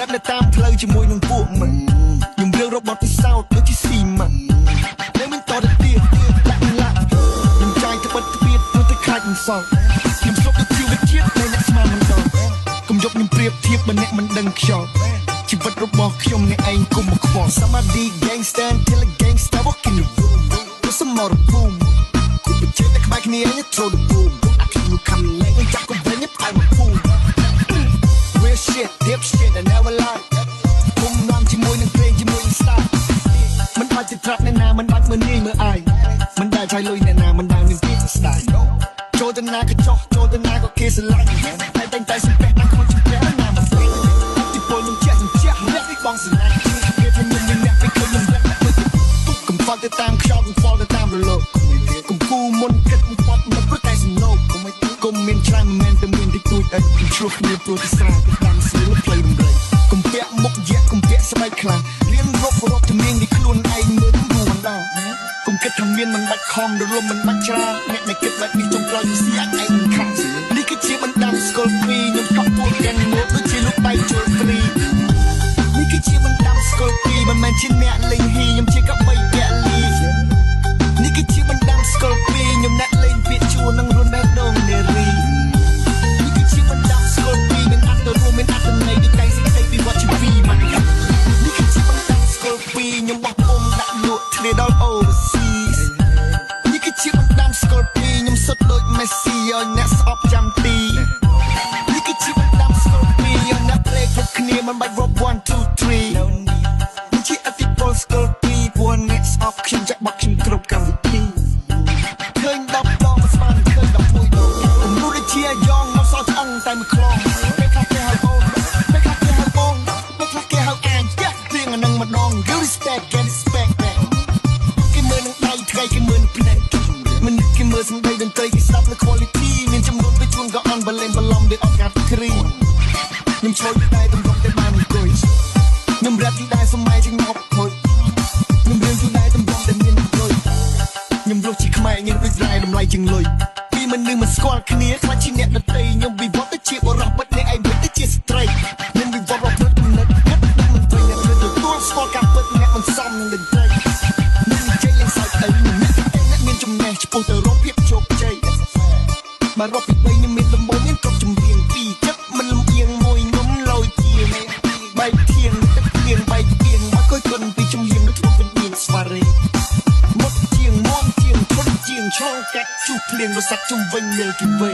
rap នៅតាមផ្លូវជាមួយនឹងពួកមិនខ្ញុំរឿងរបស់ពិសោធន៍ដូចជាស៊ីម៉ាត់តែមិនតទៅទៀតដាក់ឡាក់ខ្ញុំចាយទៅបិទទ្វារទៅទៅខាច់មិនសល់ខ្ញុំស្លុកទៅជីវិតជាតិនៃអ្នកស្មានមិនដល់កុំយកខ្ញុំប្រៀបធៀបបើអ្នកមិនដឹងខ្យល់ជីវិតរបស់ខ្ញុំអ្នកឯងគុំមកខ្វល់ Somebody gangster till a gangster walk in the room ទៅសមរភូមិគូប្រជែងតែក្បែរគ្នាញ៉ាំត្រូលប៊ូមអាគីនូខំលេងចាប់កុំវិញផ្កាយមកភូមិ Real shit deep shit I never lie គុំនាំជាមួយនឹងព្រេងជាមួយនឹង style មិនបាច់ទៅត្រាប់អ្នកណាមិនបាច់មើលនាយមើលអាយមិនដែលឆៃលុយអ្នកណាមិនដែលមានពីស្ដាយចូលទៅណាក៏ចោះចូលទៅណាក៏គេស្រឡាញ់តែតែងតែសំពះណាខ្លួនជំនះណាមកស្រីទីពលនឹងជាអ្នកបងស្រឡាញ់គេថាខ្ញុំមានអ្នកពេលឃើញខ្ញុំអ្នកមើលទុកកំផល់ទៅតាមខ្យល់កំផល់ទៅតាមរលកកំគូមុនគិតបំផុតមិនព្រោះតែសំណោកគុំមានច្រើនមិនមែនតែមានតិចតួចអីឆ្លោះគ្នាព្រោះទីស្រែទៅតាមស្រីផ្លៃរំលែកកំពាក់មុខយៈកំពាក់ស្បែកខ្លាំងរៀនរកជំនាញពីខ្លួនឯងមើលមិនដល់កុំគិតថាមានមិនបាច់ខំរលំមិនបាច់ច្រើនអ្នកដែលគិតបែបនេះចុងក្រោយវាស្អាតឯងខាងនេះគឺជាបណ្ដាំស្គាល់ពីខ្ញុំកក់ពួកទាំងមកដូចជាលោកបែកជលព្រីនេះគឺជាបណ្ដាំស្គាល់ពីមិនមែនជាអ្នកលេងហ៊ីខ្ញុំជាកបីពាក់លីនេះគឺជាបណ្ដាំស្គាល់ពីខ្ញុំអ្នកលេងពាក្យជួននឹងរុនបេះដូងនារីនេះគឺជាបណ្ដាំស្គាល់ពីមានអត្តរួមមានអត្តន័យដូចតែសេចក្តីពីវត្តជីវីមកនេះគឺជាបណ្ដាំស្គាល់ពីខ្ញុំបោះពុំដាក់លក់ធ្លាដល់ overseas នេះគឺជាបណ្ដាំស្គាល់ពីខ្ញុំសុទ្ធដូច Messi ឲ្យអ្នកស្អប់ចាំទីនេះគឺជាបណ្ដាំស្គាល់ពីឲ្យអ្នកភ្លេចគ្រប់គ្នាមិនបាច់ rock 1 2 3នេះជាអតិពលស្គាល់ពីព្រោះអ្នកស្អប់ខ្ញុំចាក់បាក់ខ្ញុំគ្រប់កម្មវិធីឃើញ10ដងស្មានឃើញ11ដងគំនូរជាយ៉ងមកសល់ឆ្អឹងតែមួយខ្លងពេលខ្លះគេហៅអូនពេលខ្លះគេហៅបងពេលខ្លះគេហៅអាយចាក់ទៀងអានឹងម្ដង you respect get respect back គេមើលនឹងដៃថ្ងៃគេមើលនឹងភ្នែកមិនគេមើលសំដីតន្ត្រីគេស្ដាប់លើ quality មានចំនួនទៅជួនក៏អន់បលែនបឡំដូចអត់កាត់គ្រីខ្ញុំឆ្លុយតែតម្រុំតែបានអង្គុយខ្ញុំរ៉ាប់ទីដែរសម័យជាងមកហុយខ្ញុំរៀនទីដែរតម្រុំតែមានលុយខ្ញុំរស់ជាខ្មែរញ៉ាំដូចរ៉ែតម្លៃជាងលុយពីមនុស្សមិនស្គាល់គ្នាខ្លាចជាអ្នកដតីខ្ញុំវិវត្តទៅជាបរិបទអ្នកឯងវិញទៅជាស្ត្រីខ្ញុំវិវត្តរកគំនិតគិតដូចមិនត្រូវអ្នកធ្វើទទួលស្គាល់ការពិតអ្នកមិនសមនឹងតន្ត្រីខ្ញុំនិយាយលេងសើចអីអ្នកមានចំណេះឆ្ពោះទៅរកភាពជោគជ័យមករកពី3ខ្ញុំមានដំបូងមានគ្រប់ចម្រៀងពីចិត្តមិនលំអៀងមួយខ្ញុំលយជាបែកធៀងទឹកធៀងបែកធៀងមកគយគុណពីចម្រៀងដូចធ្វើវិញ្ញាណស្វារីមុខជាងមុំជាងធន់ជាងឆ្លងកាត់ជួបភ្លៀងរសាត់ជុំវិញលើគីវេ